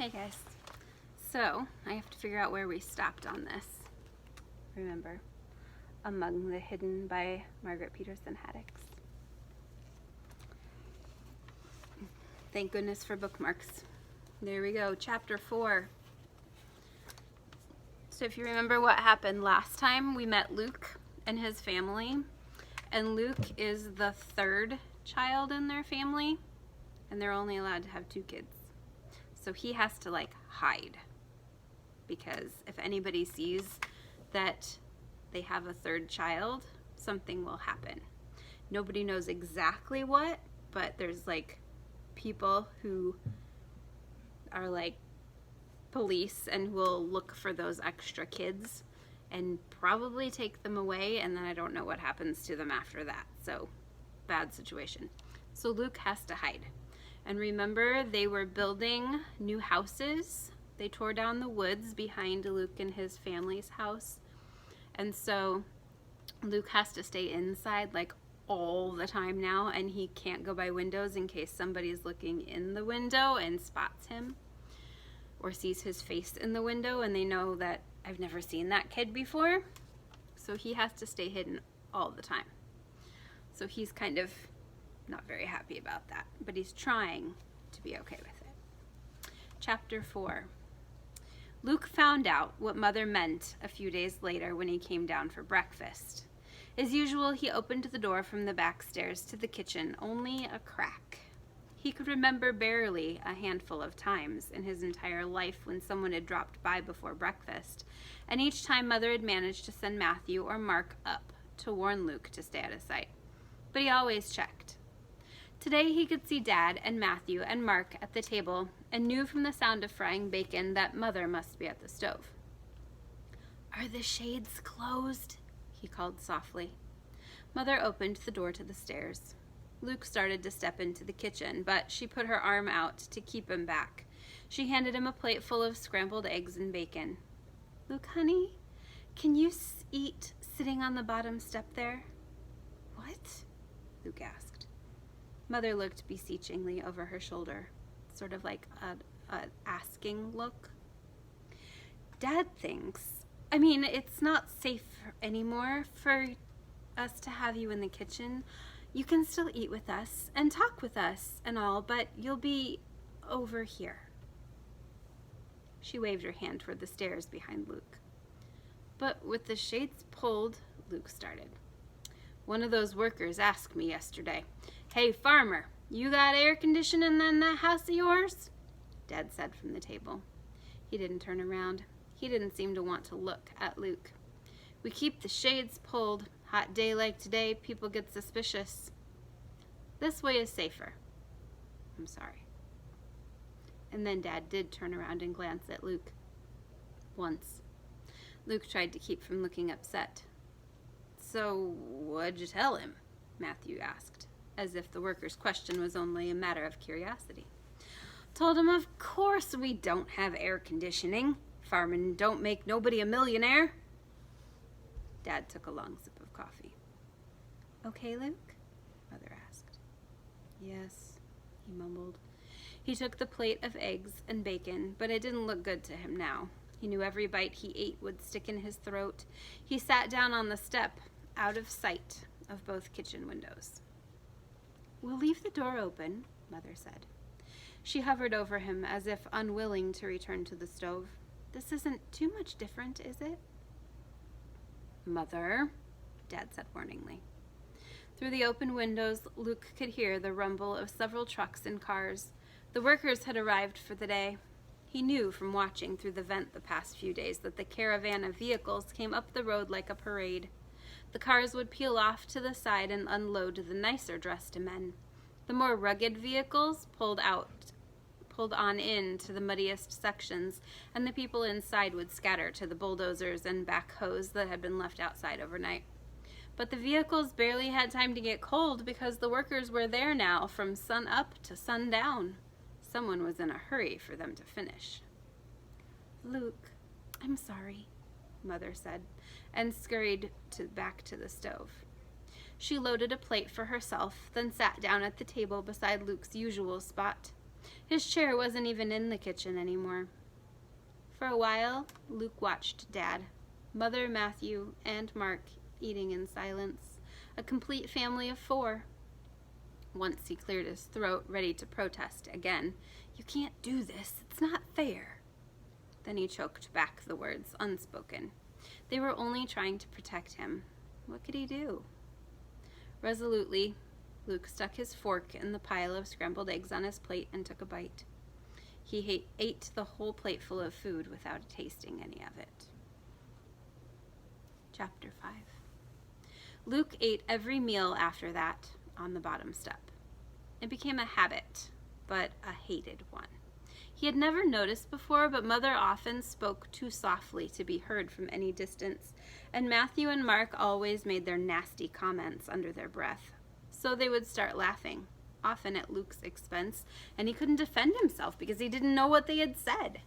Hey guys. So, I have to figure out where we stopped on this. Remember, Among the Hidden by Margaret Peterson Haddix. Thank goodness for bookmarks. There we go, chapter 4. So if you remember what happened last time, we met Luke and his family. And Luke is the third child in their family, and they're only allowed to have 2 kids. So he has to hide, because if anybody sees that they have a third child, something will happen. Nobody knows exactly what, but there's people who are police and will look for those extra kids and probably take them away, and then I don't know what happens to them after that. So bad situation. So Luke has to hide. And remember, they were building new houses. They tore down the woods behind Luke and his family's house. And so Luke has to stay inside all the time now, and he can't go by windows in case somebody's looking in the window and spots him or sees his face in the window and they know that I've never seen that kid before. So he has to stay hidden all the time. So he's kind of not very happy about that, but he's trying to be okay with it. Chapter 4. Luke found out what Mother meant a few days later when he came down for breakfast. As usual, he opened the door from the back stairs to the kitchen only a crack. He could remember barely a handful of times in his entire life when someone had dropped by before breakfast, and each time Mother had managed to send Matthew or Mark up to warn Luke to stay out of sight. But he always checked. Today he could see Dad and Matthew and Mark at the table and knew from the sound of frying bacon that Mother must be at the stove. "Are the shades closed?" he called softly. Mother opened the door to the stairs. Luke started to step into the kitchen, but she put her arm out to keep him back. She handed him a plate full of scrambled eggs and bacon. "Luke, honey, can you eat sitting on the bottom step there?" "What?" Luke asked. Mother looked beseechingly over her shoulder, sort of like a asking look. "Dad thinks, it's not safe anymore for us to have you in the kitchen. You can still eat with us and talk with us and all, but you'll be over here." She waved her hand toward the stairs behind Luke. "But with the shades pulled," Luke started. "One of those workers asked me yesterday, 'Hey, farmer, you got air conditioning in that house of yours?' Dad said from the table. He didn't turn around. He didn't seem to want to look at Luke. "We keep the shades pulled. Hot day like today, people get suspicious. This way is safer. I'm sorry." And then Dad did turn around and glance at Luke. Once. Luke tried to keep from looking upset. "So, what'd you tell him?" Matthew asked, as if the worker's question was only a matter of curiosity. "Told him, of course we don't have air conditioning. Farming don't make nobody a millionaire." Dad took a long sip of coffee. "Okay, Luke?" Mother asked. "Yes," he mumbled. He took the plate of eggs and bacon, but it didn't look good to him now. He knew every bite he ate would stick in his throat. He sat down on the step, out of sight of both kitchen windows. "We'll leave the door open," Mother said. She hovered over him as if unwilling to return to the stove. "This isn't too much different, is it?" "Mother," Dad said warningly. Through the open windows, Luke could hear the rumble of several trucks and cars. The workers had arrived for the day. He knew from watching through the vent the past few days that the caravan of vehicles came up the road like a parade. The cars would peel off to the side and unload the nicer-dressed men. The more rugged vehicles pulled on in to the muddiest sections, and the people inside would scatter to the bulldozers and backhoes that had been left outside overnight. But the vehicles barely had time to get cold because the workers were there now from sun up to sundown. Someone was in a hurry for them to finish. "Luke, I'm sorry," Mother said, and scurried back to the stove. She loaded a plate for herself, then sat down at the table beside Luke's usual spot. His chair wasn't even in the kitchen anymore. For a while, Luke watched Dad, Mother, Matthew, and Mark eating in silence, a complete family of 4. Once he cleared his throat, ready to protest again. "You can't do this. It's not fair." Then he choked back the words, unspoken. They were only trying to protect him. What could he do? Resolutely, Luke stuck his fork in the pile of scrambled eggs on his plate and took a bite. He ate the whole plateful of food without tasting any of it. Chapter 5. Luke ate every meal after that on the bottom step. It became a habit, but a hated one. He had never noticed before, but Mother often spoke too softly to be heard from any distance, and Matthew and Mark always made their nasty comments under their breath. So they would start laughing, often at Luke's expense, and he couldn't defend himself because he didn't know what they had said.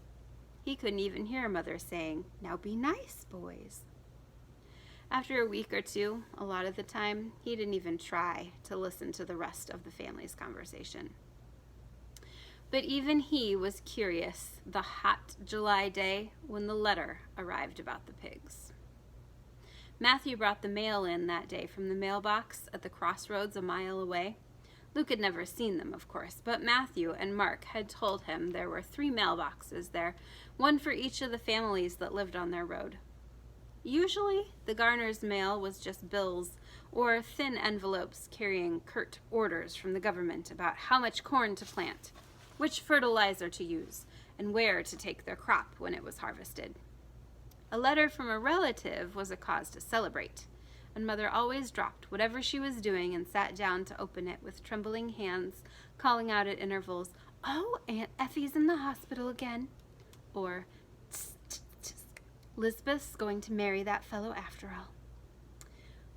He couldn't even hear Mother saying, "Now be nice, boys." After a week or two, a lot of the time, he didn't even try to listen to the rest of the family's conversation. But even he was curious the hot July day when the letter arrived about the pigs. Matthew brought the mail in that day from the mailbox at the crossroads a mile away. Luke had never seen them, of course, but Matthew and Mark had told him there were 3 mailboxes there, one for each of the families that lived on their road. Usually, the Garner's mail was just bills or thin envelopes carrying curt orders from the government about how much corn to plant, which fertilizer to use, and where to take their crop when it was harvested. A letter from a relative was a cause to celebrate, and Mother always dropped whatever she was doing and sat down to open it with trembling hands, calling out at intervals, "Oh, Aunt Effie's in the hospital again," or "Tsk, tsk, tsk. Lisbeth's going to marry that fellow after all."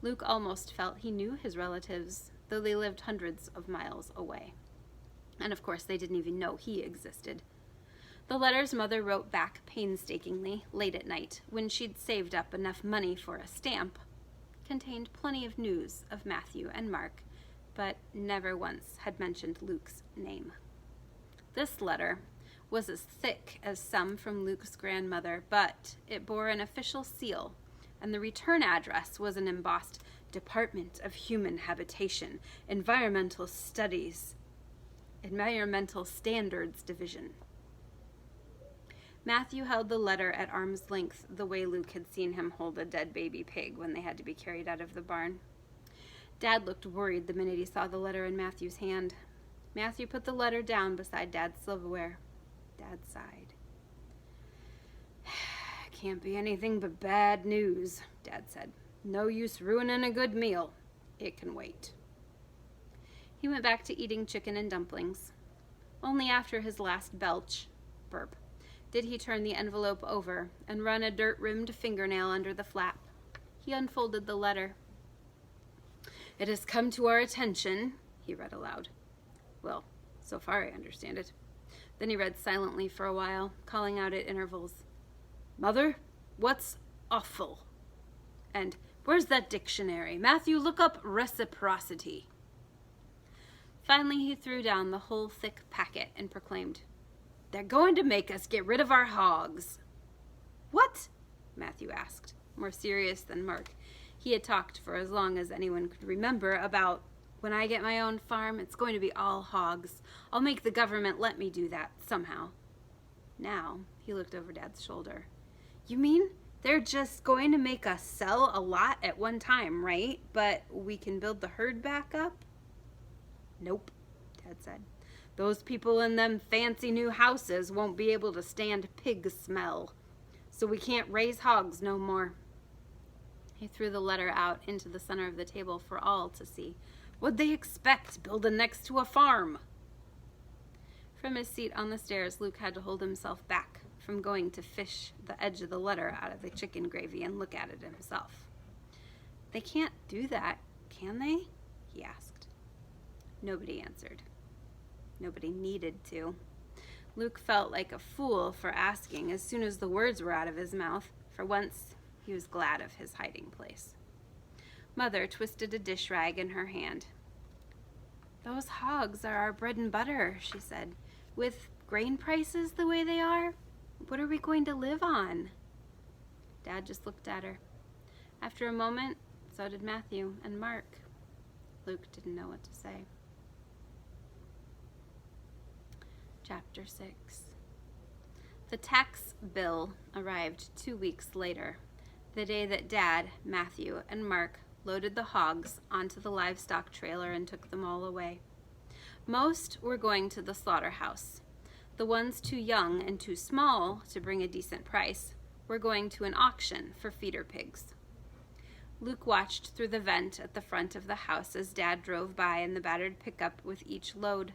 Luke almost felt he knew his relatives, though they lived hundreds of miles away. And of course, they didn't even know he existed. The letters Mother wrote back painstakingly late at night, when she'd saved up enough money for a stamp, contained plenty of news of Matthew and Mark, but never once had mentioned Luke's name. This letter was as thick as some from Luke's grandmother, but it bore an official seal, and the return address was an embossed Department of Human Habitation, Environmental Standards Division. Matthew held the letter at arm's length, the way Luke had seen him hold a dead baby pig when they had to be carried out of the barn. Dad looked worried the minute he saw the letter in Matthew's hand. Matthew put the letter down beside Dad's silverware. Dad sighed. "Can't be anything but bad news," Dad said. "No use ruining a good meal. It can wait." He went back to eating chicken and dumplings. Only after his last burp, did he turn the envelope over and run a dirt-rimmed fingernail under the flap. He unfolded the letter. "It has come to our attention," he read aloud. "Well, so far I understand it." Then he read silently for a while, calling out at intervals, "Mother, what's awful?" And "Where's that dictionary? Matthew, look up reciprocity." Finally, he threw down the whole thick packet and proclaimed, "They're going to make us get rid of our hogs." "What?" Matthew asked, more serious than Mark. He had talked for as long as anyone could remember about, "When I get my own farm, it's going to be all hogs. I'll make the government let me do that somehow." Now, he looked over Dad's shoulder. "You mean they're just going to make us sell a lot at one time, right? But we can build the herd back up?" "Nope," Dad said. "Those people in them fancy new houses won't be able to stand pig smell. So we can't raise hogs no more." He threw the letter out into the center of the table for all to see. What'd they expect, building next to a farm? From his seat on the stairs, Luke had to hold himself back from going to fish the edge of the letter out of the chicken gravy and look at it himself. "They can't do that, can they?" he asked. Nobody answered. Nobody needed to. Luke felt like a fool for asking as soon as the words were out of his mouth. For once, he was glad of his hiding place. Mother twisted a dish rag in her hand. "Those hogs are our bread and butter," she said. With grain prices the way they are, what are we going to live on? Dad just looked at her. After a moment, so did Matthew and Mark. Luke didn't know what to say. Chapter 6. The tax bill arrived 2 weeks later, the day that Dad, Matthew, and Mark loaded the hogs onto the livestock trailer and took them all away. Most were going to the slaughterhouse. The ones too young and too small to bring a decent price were going to an auction for feeder pigs. Luke watched through the vent at the front of the house as Dad drove by in the battered pickup with each load.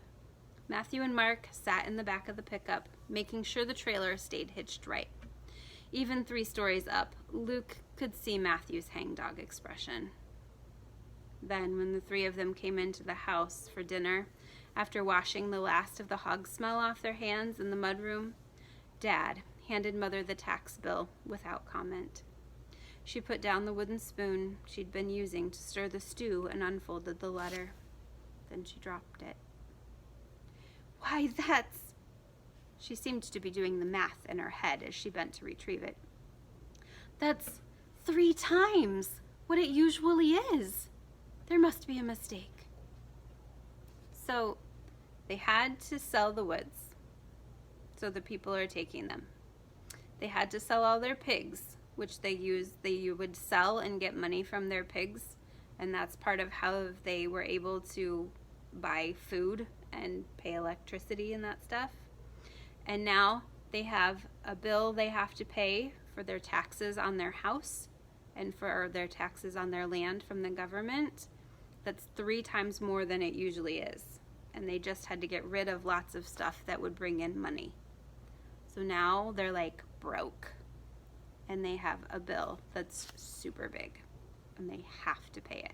Matthew and Mark sat in the back of the pickup, making sure the trailer stayed hitched right. Even 3 stories up, Luke could see Matthew's hangdog expression. Then, when the 3 of them came into the house for dinner, after washing the last of the hog smell off their hands in the mudroom, Dad handed Mother the tax bill without comment. She put down the wooden spoon she'd been using to stir the stew and unfolded the letter. Then she dropped it. Why, that's... She seemed to be doing the math in her head as she bent to retrieve it. That's 3 times what it usually is. There must be a mistake. So they had to sell the woods, so the people are taking them. They had to sell all their pigs, which they would sell and get money from their pigs, and that's part of how they were able to buy food and pay electricity and that stuff. And now they have a bill they have to pay for their taxes on their house and for their taxes on their land from the government. That's 3 times more than it usually is. And they just had to get rid of lots of stuff that would bring in money. So now they're like broke. And they have a bill that's super big. And they have to pay it.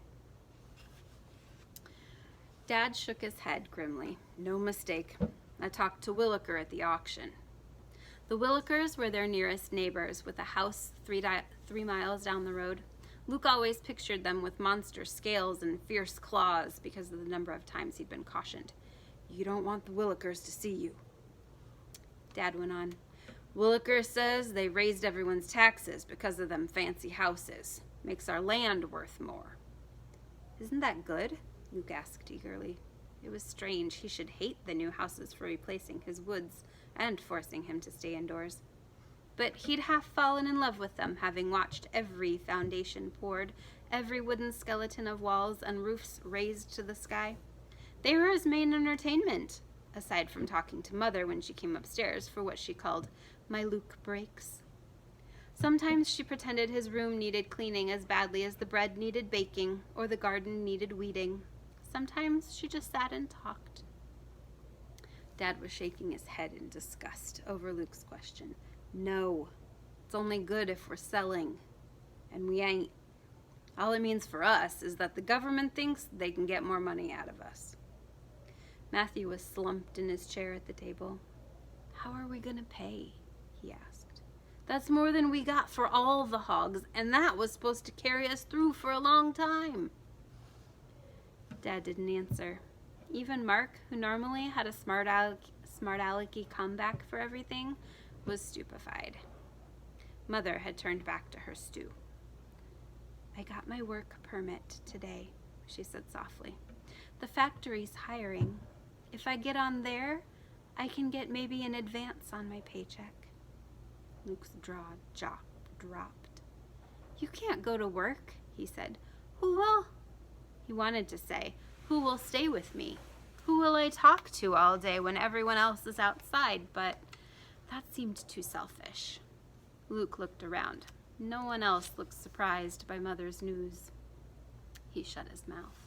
Dad shook his head grimly. No mistake. I talked to Williker at the auction. The Willikers were their nearest neighbors, with a house 3 miles down the road. Luke always pictured them with monster scales and fierce claws because of the number of times he'd been cautioned. You don't want the Willikers to see you. Dad went on. Williker says they raised everyone's taxes because of them fancy houses. Makes our land worth more. Isn't that good? Luke asked eagerly. It was strange he should hate the new houses for replacing his woods and forcing him to stay indoors. But he'd half fallen in love with them, having watched every foundation poured, every wooden skeleton of walls and roofs raised to the sky. They were his main entertainment, aside from talking to Mother when she came upstairs for what she called my Luke breaks. Sometimes she pretended his room needed cleaning as badly as the bread needed baking or the garden needed weeding. Sometimes she just sat and talked. Dad was shaking his head in disgust over Luke's question. No, it's only good if we're selling, and we ain't. All it means for us is that the government thinks they can get more money out of us. Matthew was slumped in his chair at the table. How are we gonna pay? He asked. That's more than we got for all the hogs, and that was supposed to carry us through for a long time. Dad didn't answer. Even Mark, who normally had a smart alecky comeback for everything, was stupefied. Mother had turned back to her stew. I got my work permit today, she said softly. The factory's hiring. If I get on there, I can get maybe an advance on my paycheck. Luke's jaw dropped. You can't go to work, he said. Who will? He wanted to say, who will stay with me? Who will I talk to all day when everyone else is outside? But that seemed too selfish. Luke looked around. No one else looked surprised by Mother's news. He shut his mouth.